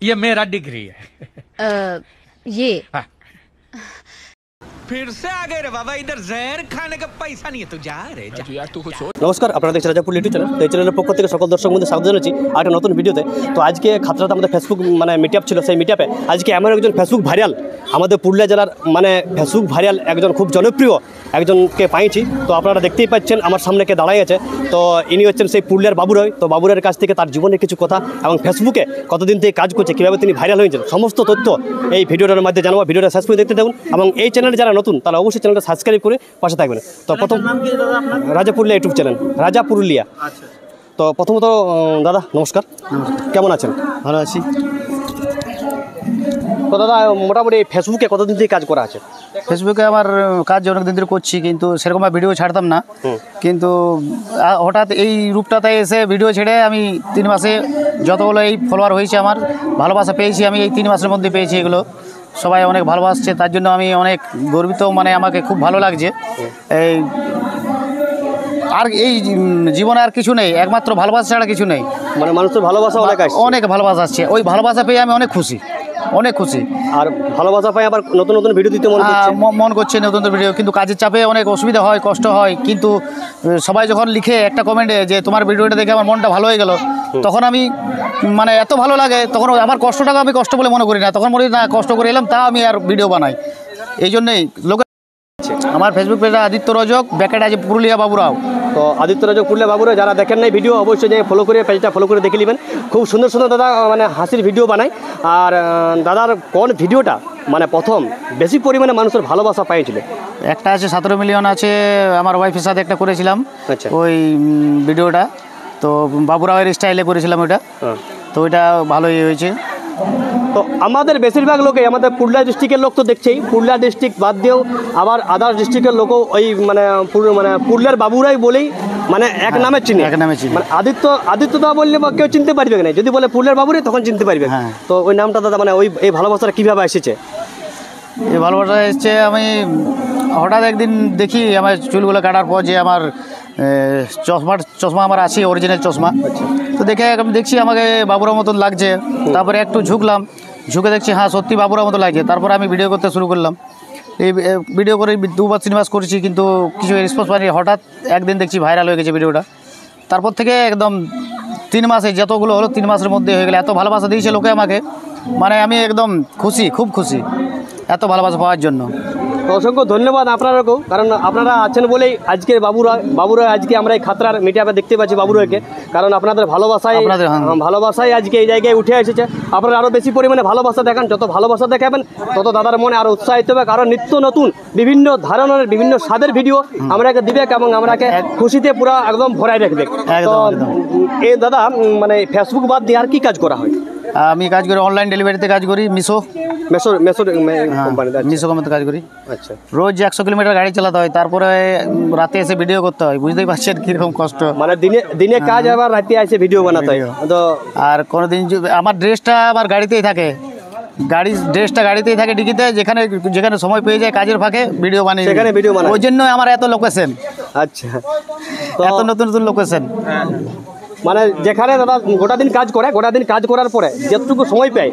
ये मेरा डिग्री है। ये फिर से आ गए रे बाबा, इधर जहर खाने का पैसा नहीं है तो जा रे यार तू कुछ নমস্কার, আপনারা দেখছেন রাজাপুর ইউটিউব চ্যানেল। এই চ্যানেলের পক্ষ থেকে সকল দর্শক বন্ধুদের স্বাগত জানাচ্ছি একটা নতুন ভিডিওতে। তো আজকে খাতড়াতে আমাদের ফেসবুক মিটআপ ছিল। সেই মিটআপে আজকে এমন একজন ফেসবুক ভাইরাল, আমাদের পুরুলিয়া জেলার ফেসবুক ভাইরাল একজন খুব জনপ্রিয় একজনকে পাইছি। তো আপনারা দেখতেই পাচ্ছেন আমার সামনে কে দাঁড়াই আছে। তো ইনি হচ্ছেন সেই পুরুলিয়ার বাবুরাই। তো বাবুরাইয়ের কাছ থেকে তার জীবনের কিছু কথা এবং ফেসবুকে কতদিন থেকে কাজ করছে, কীভাবে তিনি ভাইরাল হয়েছেন, সমস্ত তথ্য এই ভিডিওটার মধ্যে জানাবো। ভিডিওটা শেষ করে দেখতে থাকুন এবং এই চ্যানেলে যারা নতুন তারা অবশ্যই চ্যানেলটা সাবস্ক্রাইব করে পাশে থাকবেন। তো প্রথম রাজা পুরুলিয়া ইউটিউব চ্যানেল, রাজা পুরুলিয়া। তো প্রথমত দাদা নমস্কার, কেমন আছেন? ভালো আছি। তো দাদা মোটামুটি ফেসবুকে কতদিন থেকে কাজ করা আছে? ফেসবুকে আমার কাজ অনেক দিন ধরে করছি, কিন্তু সেরকম ভিডিও ছাড়তাম না। কিন্তু হঠাৎ এই রূপটাতে এসে ভিডিও ছেড়ে আমি 3 মাসে যতগুলো এই ফলোয়ার হয়েছে, আমার ভালোবাসা পেয়েছি আমি এই 3 মাসের মধ্যে পেয়েছি। এগুলো সবাই অনেক ভালোবাসছে, তার জন্য আমি অনেক গর্বিত। আমাকে খুব ভালো লাগছে। এই আর এই জীবনে আর কিছু নেই, একমাত্র ভালোবাসা ছাড়া কিছু নেই। মানুষের ভালোবাসা অনেক ভালোবাসা আসছে। ওই ভালোবাসা পেয়ে আমি অনেক খুশি। আর ভালোবাসা পাই আবার নতুন নতুন ভিডিও দিতে মন করছে, নতুন নতুন ভিডিও। কিন্তু কাজের চাপে অনেক অসুবিধা হয়, কষ্ট হয়। কিন্তু সবাই যখন লিখে একটা কমেন্টে যে তোমার ভিডিওটা দেখে আমার মনটা ভালো হয়ে গেল, তখন আমি এত ভালো লাগে। তখন আমার কষ্টটাকে আমি কষ্ট বলে মনে করি না, তখন মনে না কষ্ট করে এলাম তা আমি আর ভিডিও বানাই। এই জন্যেই লোকে আমার ফেসবুক পেজটা আদিত্য রজক, ব্যাকেট আছে পুরুলিয়া বাবুরাও। তো আদিত্য রজক পুরুলিয়া বাবুরাও, যারা দেখেন নাই ভিডিও অবশ্যই যে ফলো করে পেজটা ফলো করে দেখে নেবেন। খুব সুন্দর সুন্দর দাদা হাসির ভিডিও বানায়। আর দাদার কোন ভিডিওটা প্রথম বেশি পরিমাণে মানুষের ভালোবাসা পাইছিল? একটা আছে 17 মিলিয়ন আছে, আমার ওয়াইফের সাথে একটা করেছিলাম। আচ্ছা, ওই ভিডিওটা তো বাবুরাওয়ের স্টাইলে করেছিলাম ওইটা। তো ওইটা ভালোই হয়েছে। তো আমাদের বেশিরভাগ লোকে আমাদের পুরুলিয়া ডিস্ট্রিক্টের লোক তো দেখছেই, পুরুলিয়া ডিস্ট্রিক্ট বাদ দিয়েও আবার আদার্স ডিস্ট্রিক্টের লোকও ওই পুরুলিয়ার বাবুরাই বলেই এক নামে চিনি। আদিত্যদা বললে কেউ চিনতে পারবে না, যদি বলে পুরুলিয়ার বাবুরাই তখন চিনতে পারবে। তো ওই নামটা দাদা এই ভালোবাসাটা কীভাবে এসেছে? এই ভালোবাসা এসছে আমি হঠাৎ একদিন দেখি আমার চুলগুলো কাটার পর যে আমার চশমা আমার আছে, অরিজিনাল চশমা। তো দেখে আমি দেখছি আমাকে বাবুরার মতন লাগছে। তারপরে একটু ঝুঁকে দেখছি, হ্যাঁ সত্যি বাবুরার মতো লাগছে। তারপরে আমি ভিডিও করতে শুরু করলাম। এই ভিডিও করে 2-3 মাস করেছি, কিন্তু কিছু রেসপন্স পাইনি। হঠাৎ একদিন দেখছি ভাইরাল হয়ে গেছে ভিডিওটা। তারপর থেকে একদম 3 মাসে যতগুলো হলো 3 মাসের মধ্যে হয়ে গেলে। এত ভালোবাসা দিয়েছে লোকে আমাকে, আমি একদম খুশি, খুব খুশি এত ভালোবাসা পাওয়ার জন্য। অসংখ্য ধন্যবাদ আপনারাকেও, কারণ আপনারা আছেন বলেই আজকে বাবুরাই আজকে আমরা এই খাতড়ার মিটআপে দেখতে পাচ্ছি বাবুরাইকে। কারণ আপনাদের ভালোবাসায় আজকে এই জায়গায় উঠে এসেছে। আপনারা আরও বেশি পরিমাণে ভালোবাসা দেখান, যত ভালোবাসা দেখাবেন তত দাদার মনে আরও উৎসাহিত হবে। কারণ নিত্য নতুন বিভিন্ন ধরনের বিভিন্ন স্বাদের ভিডিও আমরাকে দিবে এবং আমরাকে খুশিতে পুরো একদম ভরাই রাখবে। তো এই দাদা ফেসবুক বাদ দিয়ে আর কি কাজ করা হয়? আমি কাজ করি অনলাইন ডেলিভারিতে কাজ করি, মিশো কোম্পানিতে কাজ করি। আচ্ছা, রোজ 100 কিলোমিটার গাড়ি চালাতে হয়, তারপরে রাতে এসে ভিডিও করতে হয়। বুঝতেই পারছেন কিরকম কষ্ট। দিনে কাজ আবার রাতে এসে ভিডিও বানাতে হয়। তো আর কোনোদিন আমার ড্রেসটা আমার গাড়িতেই থাকে, ড্রেসটা গাড়িতেই থাকে ডিকিতে। যেখানে সময় পেয়ে যায় কাজের ফাঁকে ভিডিও বানিয়ে, ওই জন্য আমার এত লোকেশন। আচ্ছা, এত নতুন নতুন লোকেশন। যেখানে দাদা গোটা দিন কাজ করার পরে যেটুকু সময় পাই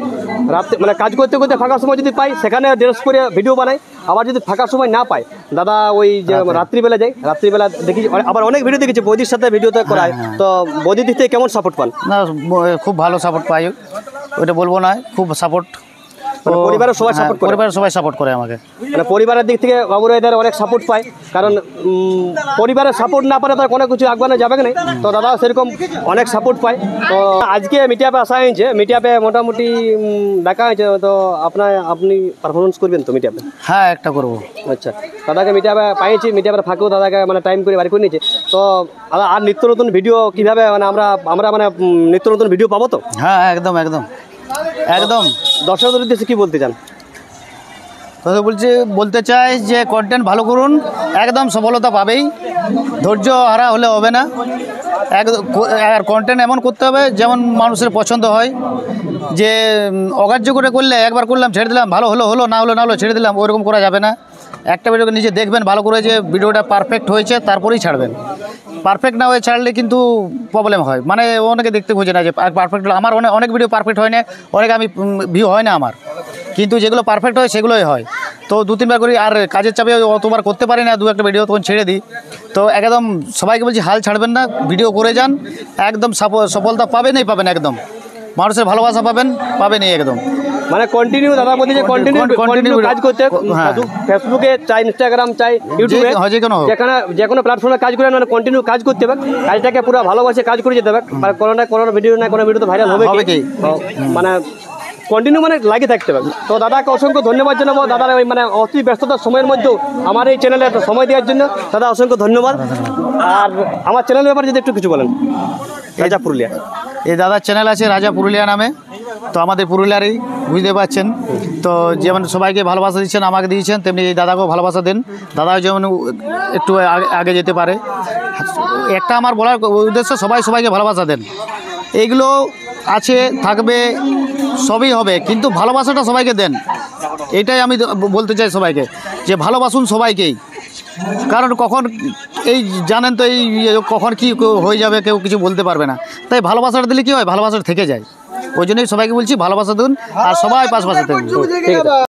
রাতে কাজ করতে করতে ফাঁকা সময় যদি পাই, সেখানে ড্রেস করে ভিডিও বানাই। আবার যদি ফাঁকা সময় না পাই দাদা ওই যে রাত্রিবেলা দেখি। আবার অনেক ভিডিও দেখেছি বৌদির সাথে ভিডিওতে করায়। তো বৌদির দিক থেকে কেমন সাপোর্ট পান? না, খুব ভালো সাপোর্ট পাই, ওইটা বলবো না, খুব সাপোর্ট। পরিবারের সবাই সাপোর্ট করে আমাকে। পরিবারের দিক থেকে বাবুরাইদের অনেক সাপোর্ট পায়, কারণ পরিবারের সাপোর্ট না পারে তার কোনো কিছু আগানো যাবে না। তো দাদা সেরকম অনেক সাপোর্ট পায়। তো আজকে মিটআপে আসা হয়েছে, মিটআপে মোটামুটি দেখা হয়েছে। তো আপনি পারফরমেন্স করবেন তো মিটআপে? হ্যাঁ, একটা করবো। আচ্ছা, দাদাকে মিটআপে পাইছি, মিটআপের ফাঁকেও দাদাকে টাইম করে বাড়ি করে নিয়েছে। তো আর নিত্য নতুন ভিডিও কীভাবে আমরা নিত্য নতুন ভিডিও পাবো তো? হ্যাঁ, একদম একদম একদম। দর্শকদের উদ্দেশ্যে কী বলতে চান? বলতে চাই যে কন্টেন্ট ভালো করুন, একদম সফলতা পাবেই। ধৈর্য হারা হলে হবে না। আর কন্টেন্ট এমন করতে হবে যেমন মানুষের পছন্দ হয়। যে অগ্রাহ্য করলে একবার করলাম ছেড়ে দিলাম, ভালো হলো না হলো ছেড়ে দিলাম, ওইরকম করা যাবে না। একটা ভিডিওকে নিজে দেখবেন ভালো করে যে ভিডিওটা পারফেক্ট হয়েছে, তারপরেই ছাড়বেন। পারফেক্ট না হয়ে ছাড়লে কিন্তু প্রবলেম হয়, মানে অনেকে দেখতে খুঁজে না যে পারফেক্ট। আমার অনেক ভিডিও পারফেক্ট হয় না, অনেক আমি ভিউ হয় না আমার, কিন্তু যেগুলো পারফেক্ট হয় সেগুলোই হয়। তো 2-3 বার করি, আর কাজের চাপে অতবার করতে পারি না, 2-একটা ভিডিও তখন ছেড়ে দিই। তো একদম সবাইকে বলছি হাল ছাড়বেন না, ভিডিও করে যান, একদম সফলতা পাবেনই পাবেন, একদম মানুষের ভালোবাসা পাবেনই একদম। মানে কন্টিনিউ দাদা বলতে যে কন্টিনিউ কাজ করতে, ফেসবুকে চাই, ইনস্টাগ্রাম চাই, ইউটিউবে, যে কোনো প্ল্যাটফর্মে কাজ করে, মানে কন্টিনিউ কাজ করতে হবে, কাজটাকে পুরো ভালোবাসে কাজ করে যেতে হবে। কোনো ভিডিও না কোনো ভিডিও তো ভাইরাল হবে কি, মানে কন্টিনিউ মানে লাগিয়ে থাকতে হবে। তো দাদাকে অসংখ্য ধন্যবাদ জানাবো, দাদার ওই মানে অতি ব্যস্ততার সময়ের মধ্যেও আমার এই চ্যানেলে একটা সময় দেওয়ার জন্য দাদা অসংখ্য ধন্যবাদ। আর আমার চ্যানেলের ব্যাপারে যদি একটু কিছু বলেন। রাজা পুরুলিয়া, এই দাদার চ্যানেল আছে রাজা পুরুলিয়া নামে, তো আমাদের পুরুলিয়ারই, বুঝতে পারছেন। তো যেমন সবাইকে ভালোবাসা দিচ্ছেন, আমাকে দিয়েছেন, তেমনি এই দাদাকেও ভালোবাসা দেন, দাদাও যেমন একটু আগে যেতে পারে। একটা আমার বলার উদ্দেশ্য, সবাইকে ভালোবাসা দেন। এইগুলো আছে, থাকবে, সবই হবে, কিন্তু ভালোবাসাটা সবাইকে দেন, এটাই আমি বলতে চাই সবাইকে, যে ভালোবাসুন সবাইকেই। কারণ কখন এই জানেন তো, এই কখন কি হয়ে যাবে কেউ কিছু বলতে পারবে না, তাই ভালোবাসাটা দিলে কী হয়, ভালোবাসাটা থেকে যায়। ওই জন্যই সবাইকে বলছি ভালোবাসা দিন, আর সবাই পাশাপাশি থাকবে। ঠিক আছে।